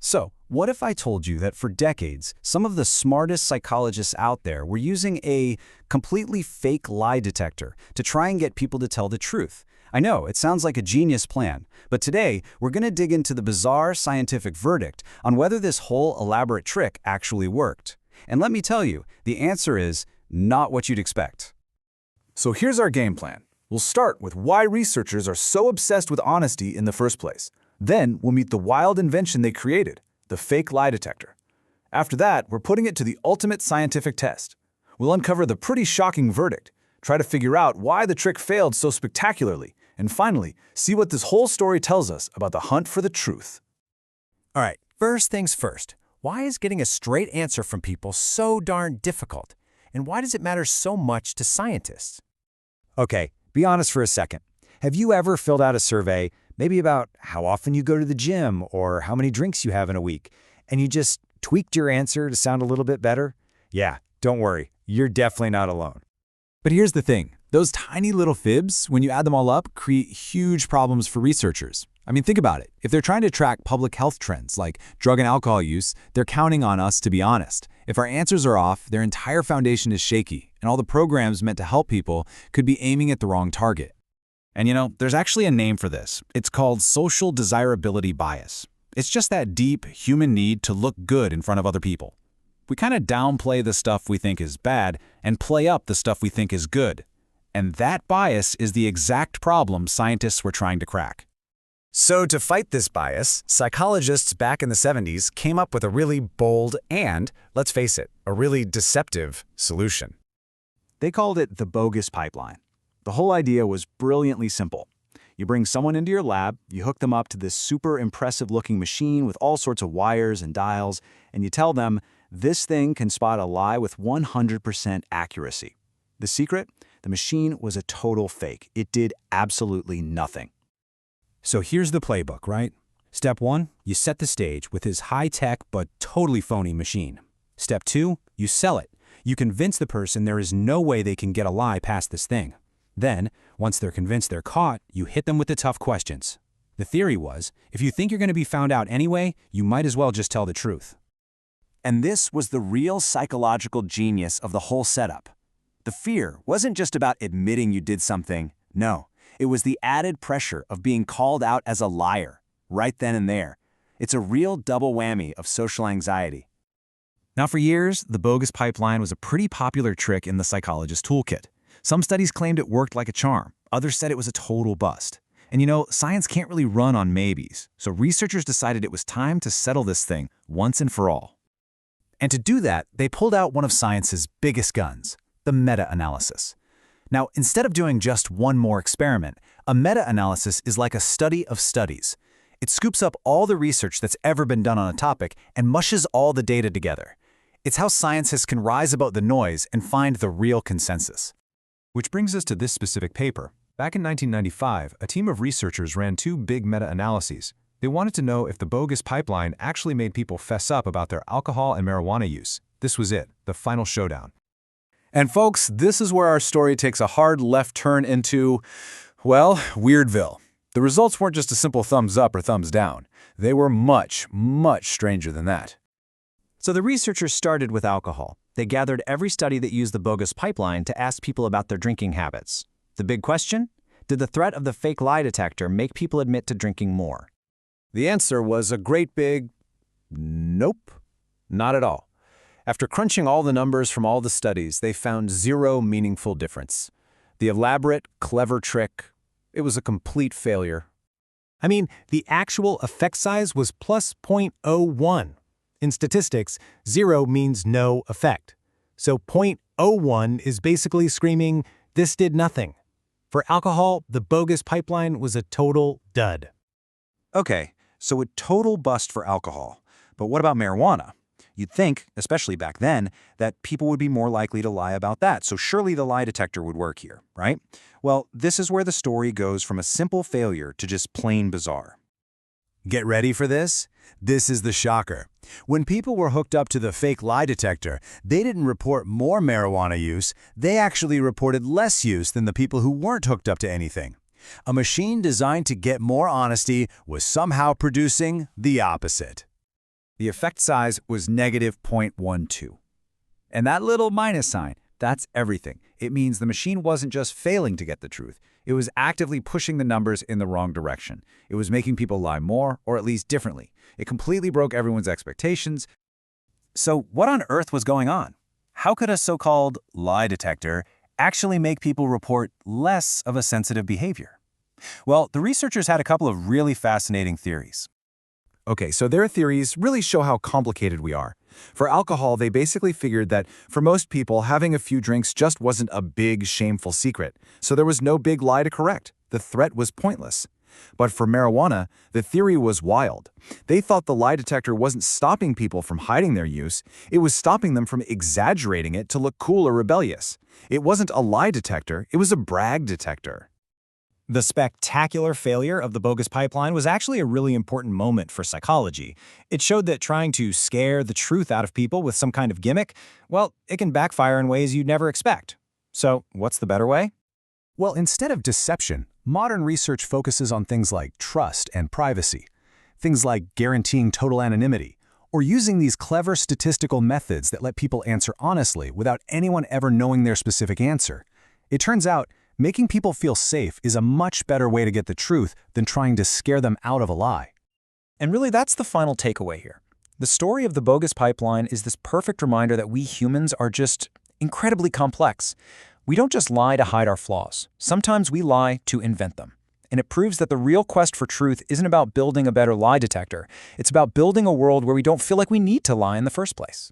So, what if I told you that for decades, some of the smartest psychologists out there were using a completely fake lie detector to try and get people to tell the truth? I know, it sounds like a genius plan, but today we're going to dig into the bizarre scientific verdict on whether this whole elaborate trick actually worked. And let me tell you, the answer is not what you'd expect. So here's our game plan. We'll start with why researchers are so obsessed with honesty in the first place. Then we'll meet the wild invention they created, the fake lie detector. After that, we're putting it to the ultimate scientific test. We'll uncover the pretty shocking verdict, try to figure out why the trick failed so spectacularly, and finally, see what this whole story tells us about the hunt for the truth. All right, first things first. Why is getting a straight answer from people so darn difficult? And why does it matter so much to scientists? Okay, be honest for a second. Have you ever filled out a survey, maybe about how often you go to the gym or how many drinks you have in a week, and you just tweaked your answer to sound a little bit better? Yeah, don't worry, you're definitely not alone. But here's the thing. Those tiny little fibs, when you add them all up, create huge problems for researchers. I mean, think about it. If they're trying to track public health trends like drug and alcohol use, they're counting on us to be honest. If our answers are off, their entire foundation is shaky, and all the programs meant to help people could be aiming at the wrong target. And you know, there's actually a name for this. It's called social desirability bias. It's just that deep human need to look good in front of other people. We kind of downplay the stuff we think is bad and play up the stuff we think is good. And that bias is the exact problem scientists were trying to crack. So to fight this bias, psychologists back in the 70s came up with a really bold and, let's face it, a really deceptive solution. They called it the Bogus Pipeline. The whole idea was brilliantly simple. You bring someone into your lab, you hook them up to this super impressive-looking machine with all sorts of wires and dials, and you tell them, this thing can spot a lie with 100% accuracy. The secret? The machine was a total fake. It did absolutely nothing. So here's the playbook, right? Step 1, you set the stage with his high-tech but totally phony machine. Step 2, you sell it. You convince the person there is no way they can get a lie past this thing. Then, once they're convinced they're caught, you hit them with the tough questions. The theory was, if you think you're going to be found out anyway, you might as well just tell the truth. And this was the real psychological genius of the whole setup. The fear wasn't just about admitting you did something. No, it was the added pressure of being called out as a liar, right then and there. It's a real double whammy of social anxiety. Now for years, the bogus pipeline was a pretty popular trick in the psychologist's toolkit. Some studies claimed it worked like a charm. Others said it was a total bust. And you know, science can't really run on maybes, so researchers decided it was time to settle this thing once and for all. And to do that, they pulled out one of science's biggest guns, the meta-analysis. Now, instead of doing just one more experiment, a meta-analysis is like a study of studies. It scoops up all the research that's ever been done on a topic and mushes all the data together. It's how scientists can rise above the noise and find the real consensus. Which brings us to this specific paper. Back in 1995, a team of researchers ran two big meta-analyses. They wanted to know if the bogus pipeline actually made people fess up about their alcohol and marijuana use. This was it, the final showdown. And folks, this is where our story takes a hard left turn into, well, Weirdville. The results weren't just a simple thumbs up or thumbs down. They were much, much stranger than that. So the researchers started with alcohol. They gathered every study that used the bogus pipeline to ask people about their drinking habits. The big question? Did the threat of the fake lie detector make people admit to drinking more? The answer was a great big nope, not at all. After crunching all the numbers from all the studies, they found zero meaningful difference. The elaborate, clever trick, it was a complete failure. I mean, the actual effect size was plus 0.01. In statistics, 0 means no effect. So 0.01 is basically screaming, this did nothing. For alcohol, the bogus pipeline was a total dud. Okay, so a total bust for alcohol. But what about marijuana? You'd think, especially back then, that people would be more likely to lie about that, so surely the lie detector would work here, right? Well, this is where the story goes from a simple failure to just plain bizarre. Get ready for this? This is the shocker. When people were hooked up to the fake lie detector, they didn't report more marijuana use, they actually reported less use than the people who weren't hooked up to anything. A machine designed to get more honesty was somehow producing the opposite. The effect size was negative 0.12. And that little minus sign, that's everything. It means the machine wasn't just failing to get the truth. It was actively pushing the numbers in the wrong direction. It was making people lie more, or at least differently. It completely broke everyone's expectations. So what on earth was going on? How could a so-called lie detector actually make people report less of a sensitive behavior? Well, the researchers had a couple of really fascinating theories. Okay, so their theories really show how complicated we are. For alcohol, they basically figured that for most people, having a few drinks just wasn't a big, shameful secret, so there was no big lie to correct. The threat was pointless. But for marijuana, the theory was wild. They thought the lie detector wasn't stopping people from hiding their use, it was stopping them from exaggerating it to look cool or rebellious. It wasn't a lie detector, it was a brag detector. The spectacular failure of the bogus pipeline was actually a really important moment for psychology. It showed that trying to scare the truth out of people with some kind of gimmick, well, it can backfire in ways you'd never expect. So, what's the better way? Well, instead of deception, modern research focuses on things like trust and privacy, things like guaranteeing total anonymity, or using these clever statistical methods that let people answer honestly without anyone ever knowing their specific answer. It turns out, making people feel safe is a much better way to get the truth than trying to scare them out of a lie. And really, that's the final takeaway here. The story of the bogus pipeline is this perfect reminder that we humans are just incredibly complex. We don't just lie to hide our flaws. Sometimes we lie to invent them. And it proves that the real quest for truth isn't about building a better lie detector. It's about building a world where we don't feel like we need to lie in the first place.